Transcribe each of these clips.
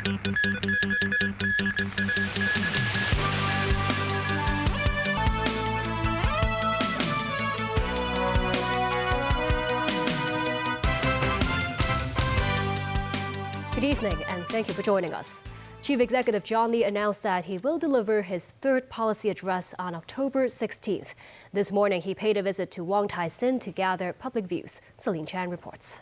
Good evening and thank you for joining us. Chief Executive John Lee announced that he will deliver his third policy address on October 16th. This morning, he paid a visit to Wong Tai Sin to gather public views. Celine Chan reports.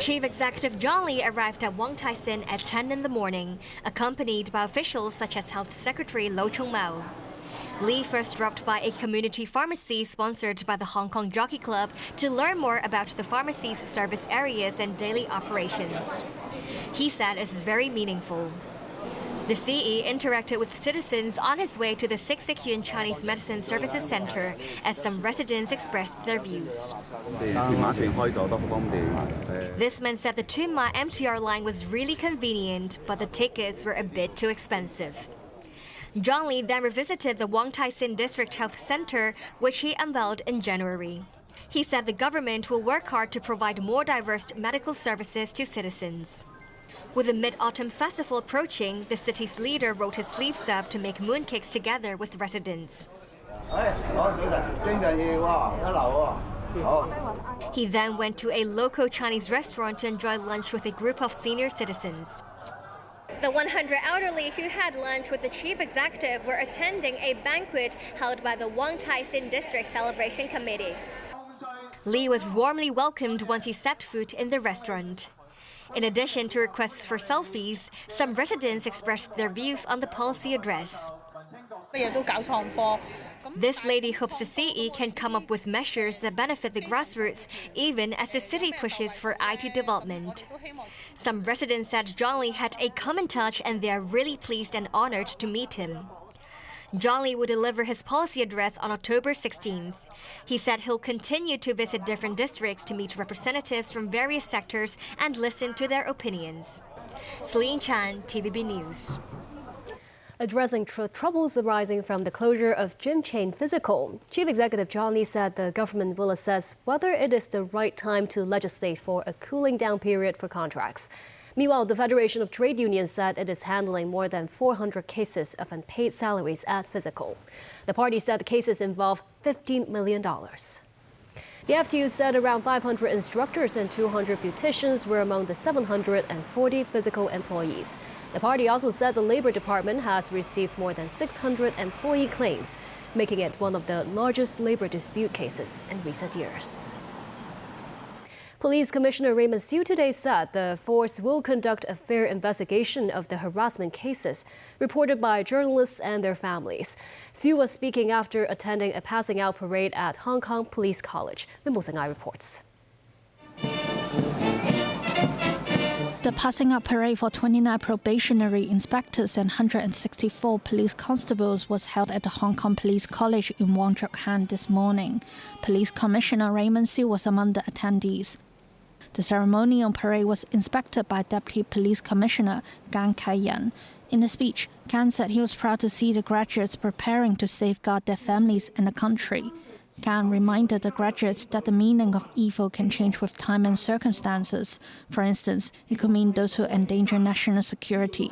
Chief Executive John Lee arrived at Wong Tai Sin at 10 in the morning, accompanied by officials such as Health Secretary Lo Chung-mau. Lee first dropped by a community pharmacy sponsored by the Hong Kong Jockey Club to learn more about the pharmacy's service areas and daily operations. He said it's very meaningful. The CE interacted with citizens on his way to the Sick Yuen Chinese Medicine Services Center as some residents expressed their views. This man said the Tuen Ma MTR line was really convenient, but the tickets were a bit too expensive. John Lee then revisited the Wong Tai Sin District Health Center, which he unveiled in January. He said the government will work hard to provide more diverse medical services to citizens. With the Mid-Autumn Festival approaching, the city's leader rolled his sleeves up to make mooncakes together with residents. He then went to a local Chinese restaurant to enjoy lunch with a group of senior citizens. The 100 elderly who had lunch with the chief executive were attending a banquet held by the Wong Tai Sin District Celebration Committee. Lee was warmly welcomed once he stepped foot in the restaurant. In addition to requests for selfies, some residents expressed their views on the policy address. This lady hopes the CE can come up with measures that benefit the grassroots, even as the city pushes for IT development. Some residents said John Lee had a common touch and they are really pleased and honored to meet him. John Lee will deliver his policy address on October 16th. He said he'll continue to visit different districts to meet representatives from various sectors and listen to their opinions. Celine Chan, TVB News. Addressing troubles arising from the closure of Jim Chain Physical, Chief Executive John Lee said the government will assess whether it is the right time to legislate for a cooling down period for contracts. Meanwhile, the Federation of Trade Unions said it is handling more than 400 cases of unpaid salaries at Physical. The party said the cases involve $15 million. The FTU said around 500 instructors and 200 beauticians were among the 740 Physical employees. The party also said the Labor Department has received more than 600 employee claims, making it one of the largest labor dispute cases in recent years. Police Commissioner Raymond Siu today said the force will conduct a fair investigation of the harassment cases reported by journalists and their families. Siu was speaking after attending a passing out parade at Hong Kong Police College. Min Mo-Seng-Ai reports. The passing out parade for 29 probationary inspectors and 164 police constables was held at the Hong Kong Police College in Wong Chuk Hang this morning. Police Commissioner Raymond Siu was among the attendees. The ceremonial parade was inspected by Deputy Police Commissioner Gan Kai-yan. In a speech, Gan said he was proud to see the graduates preparing to safeguard their families and the country. Gan reminded the graduates that the meaning of evil can change with time and circumstances. For instance, it could mean those who endanger national security.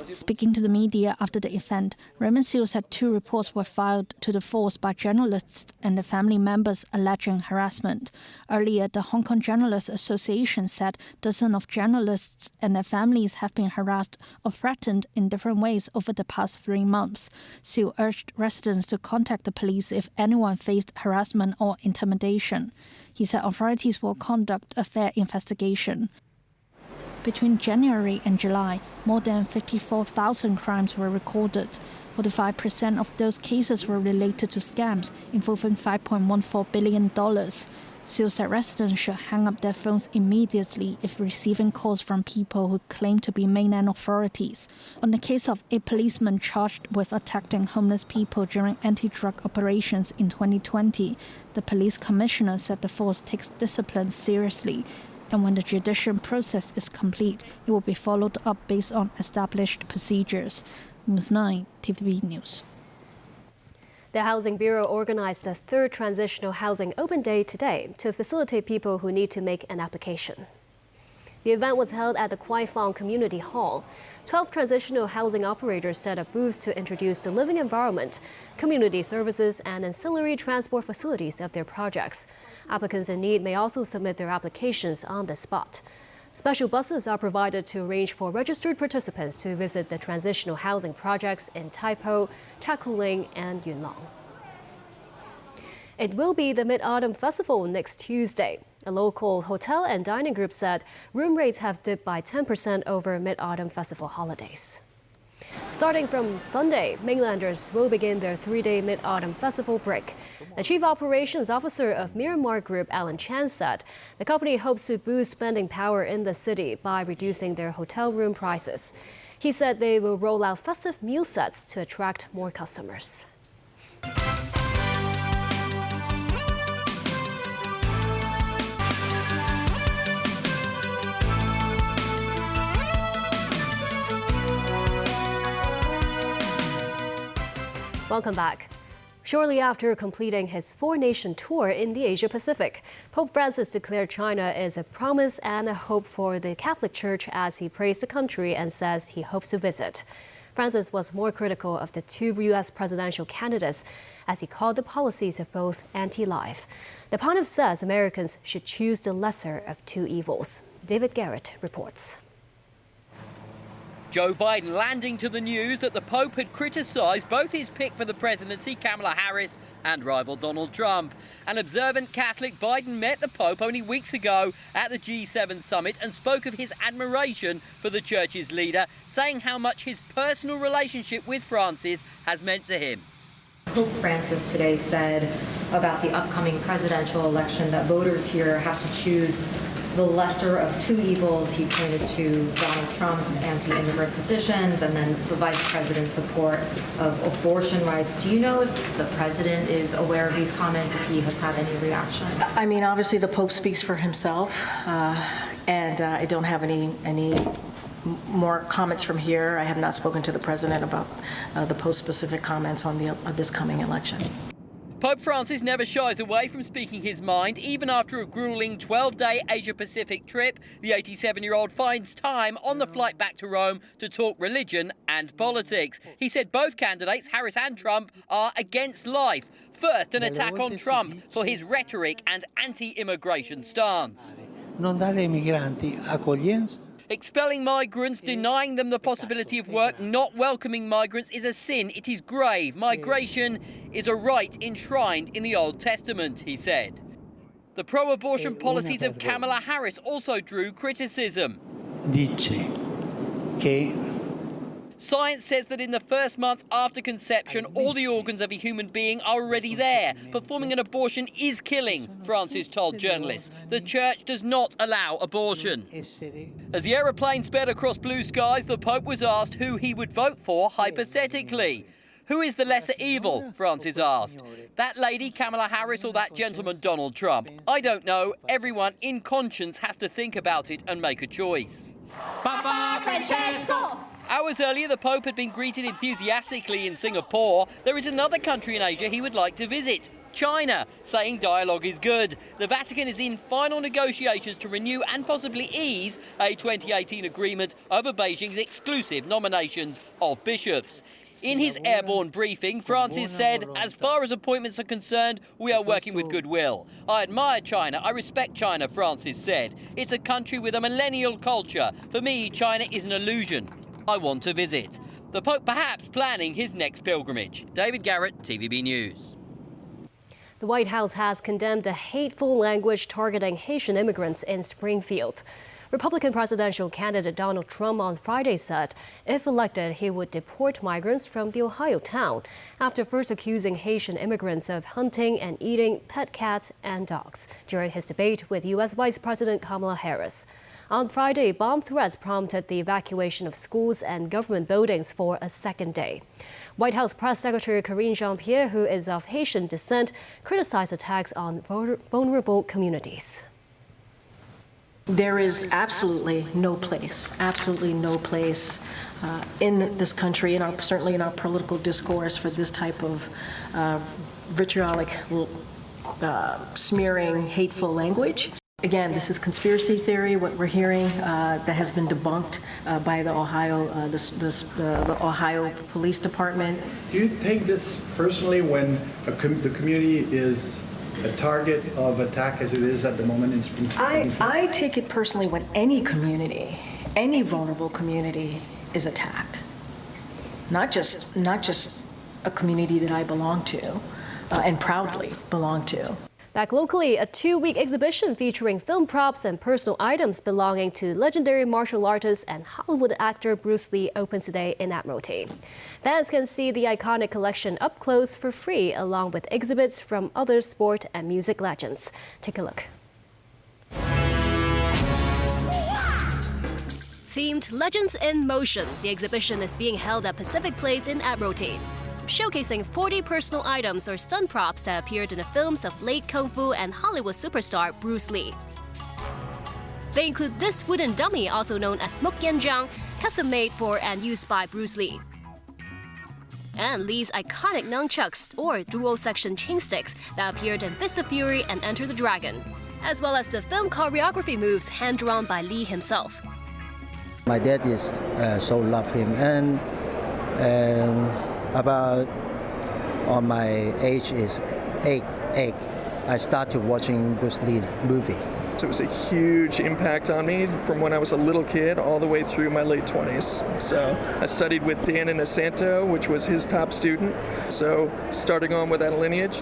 Speaking to the media after the event, Raymond Siu said 2 reports were filed to the force by journalists and their family members alleging harassment. Earlier, the Hong Kong Journalists Association said dozens of journalists and their families have been harassed or threatened in different ways over the past 3 months. Siu urged residents to contact the police if anyone faced harassment or intimidation. He said authorities will conduct a fair investigation. Between January and July, more than 54,000 crimes were recorded. 45% of those cases were related to scams involving $5.14 billion. Siu said residents should hang up their phones immediately if receiving calls from people who claim to be mainland authorities. On the case of a policeman charged with attacking homeless people during anti-drug operations in 2020, the police commissioner said the force takes discipline seriously. And when the judicial process is complete, it will be followed up based on established procedures. Ms. 9, TVB News. The Housing Bureau organized a third transitional housing open day today to facilitate people who need to make an application. The event was held at the Kwai Fong Community Hall. 12 transitional housing operators set up booths to introduce the living environment, community services, and ancillary transport facilities of their projects. Applicants in need may also submit their applications on the spot. Special buses are provided to arrange for registered participants to visit the transitional housing projects in Taipo, Takuling, and Yunlong. It will be the Mid-Autumn Festival next Tuesday. A local hotel and dining group said room rates have dipped by 10% over Mid-Autumn Festival holidays. Starting from Sunday, mainlanders will begin their 3-day Mid-Autumn Festival break. The Chief Operations Officer of Miramar Group, Alan Chan, said the company hopes to boost spending power in the city by reducing their hotel room prices. He said they will roll out festive meal sets to attract more customers. Welcome back. Shortly after completing his four-nation tour in the Asia-Pacific, Pope Francis declared China is a promise and a hope for the Catholic Church as he praised the country and says he hopes to visit. Francis was more critical of the two U.S. presidential candidates as he called the policies of both anti-life. The pontiff says Americans should choose the lesser of two evils. David Garrett reports. Joe Biden landing to the news that the Pope had criticised both his pick for the presidency, Kamala Harris, and rival Donald Trump. An observant Catholic, Biden met the Pope only weeks ago at the G7 summit and spoke of his admiration for the church's leader, saying how much his personal relationship with Francis has meant to him. Pope Francis today said about the upcoming presidential election that voters here have to choose the lesser of two evils. He pointed to Donald Trump's anti-immigrant positions and then the vice president's support of abortion rights. Do you know if the president is aware of these comments, if he has had any reaction? I mean, obviously the Pope speaks for himself, and I don't have any more comments from here. I have not spoken to the president about the Pope's specific comments on this coming election. Pope Francis never shies away from speaking his mind. Even after a grueling 12-day Asia-Pacific trip, the 87-year-old finds time on the flight back to Rome to talk religion and politics. He said both candidates, Harris and Trump, are against life. First, an attack on Trump for his rhetoric and anti-immigration stance. Non dare ai migranti accoglienza. Expelling migrants, denying them the possibility of work, not welcoming migrants is a sin. It is grave. Migration is a right enshrined in the Old Testament, he said. The pro-abortion policies of Kamala Harris also drew criticism. Dice che Science says that in the first month after conception, all the organs of a human being are already there. Performing an abortion is killing, Francis told journalists. The church does not allow abortion. As the aeroplane sped across blue skies, the Pope was asked who he would vote for hypothetically. Who is the lesser evil, Francis asked. That lady, Kamala Harris, or that gentleman, Donald Trump? I don't know. Everyone in conscience has to think about it and make a choice. Papa Francesco! Hours earlier, the Pope had been greeted enthusiastically in Singapore. There is another country in Asia he would like to visit, China, saying dialogue is good. The Vatican is in final negotiations to renew and possibly ease a 2018 agreement over Beijing's exclusive nominations of bishops. In his airborne briefing, Francis said, as far as appointments are concerned, we are working with goodwill. I admire China. I respect China, Francis said. It's a country with a millennial culture. For me, China is an illusion. I want to visit. The Pope perhaps planning his next pilgrimage. David Garrett, TVB News. The White House has condemned the hateful language targeting Haitian immigrants in Springfield. Republican presidential candidate Donald Trump on Friday said if elected, he would deport migrants from the Ohio town after first accusing Haitian immigrants of hunting and eating pet cats and dogs during his debate with U.S. Vice President Kamala Harris. On Friday, bomb threats prompted the evacuation of schools and government buildings for a second day. White House Press Secretary Karine Jean-Pierre, who is of Haitian descent, criticized attacks on vulnerable communities. There is absolutely no place in this country, and certainly in our political discourse, for this type of vitriolic, smearing, hateful language. Again, this is conspiracy theory, what we're hearing, that has been debunked by the Ohio Police Department. Do you take this personally when the community is a target of attack as it is at the moment in Spring? I take it personally when any community, any vulnerable community is attacked. Not just a community that I belong to and proudly belong to. Back locally, a 2-week exhibition featuring film props and personal items belonging to legendary martial artist and Hollywood actor Bruce Lee opens today in Admiralty. Fans can see the iconic collection up close for free, along with exhibits from other sport and music legends. Take a look. Themed Legends in Motion, the exhibition is being held at Pacific Place in Admiralty, showcasing 40 personal items or stunt props that appeared in the films of late Kung Fu and Hollywood superstar Bruce Lee. They include this wooden dummy, also known as Mukyanjang, custom-made for and used by Bruce Lee, and Lee's iconic nunchucks or dual-section chain sticks that appeared in Fist of Fury and Enter the Dragon, as well as the film choreography moves hand-drawn by Lee himself. My dad is so love him, and about on my age is 8, I started watching Bruce Lee movie. It was a huge impact on me from when I was a little kid all the way through my late 20s. So I studied with Dan Inosanto, which was his top student. So starting on with that lineage.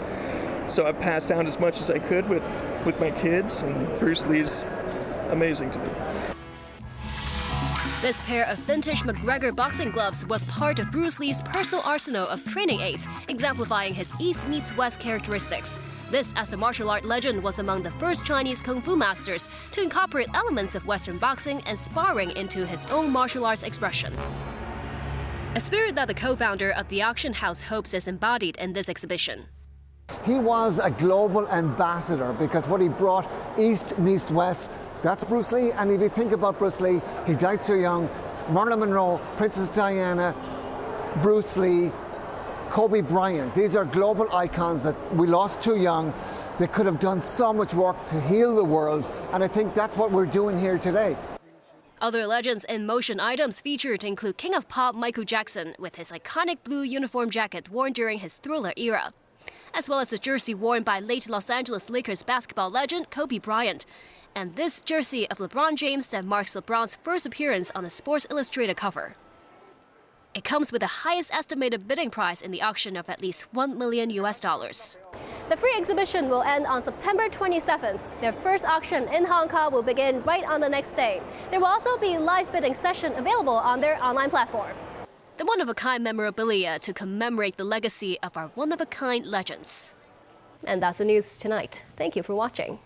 So I passed down as much as I could with my kids, and Bruce Lee's amazing to me. This pair of vintage McGregor boxing gloves was part of Bruce Lee's personal arsenal of training aids, exemplifying his East meets West characteristics. This, as the martial art legend, was among the first Chinese kung fu masters to incorporate elements of Western boxing and sparring into his own martial arts expression. A spirit that the co-founder of the auction house hopes is embodied in this exhibition. He was a global ambassador because what he brought East meets West, that's Bruce Lee. And if you think about Bruce Lee, he died so young. Marilyn Monroe, Princess Diana, Bruce Lee, Kobe Bryant. These are global icons that we lost too young. They could have done so much work to heal the world. And I think that's what we're doing here today. Other legends in motion items featured include King of Pop Michael Jackson with his iconic blue uniform jacket worn during his Thriller era, as well as a jersey worn by late Los Angeles Lakers basketball legend Kobe Bryant, and this jersey of LeBron James that marks LeBron's first appearance on the Sports Illustrated cover. It comes with the highest estimated bidding price in the auction of at least $1 million. The free exhibition will end on September 27th. Their first auction in Hong Kong will begin right on the next day. There will also be a live bidding session available on their online platform. The one-of-a-kind memorabilia to commemorate the legacy of our one-of-a-kind legends. And that's the news tonight. Thank you for watching.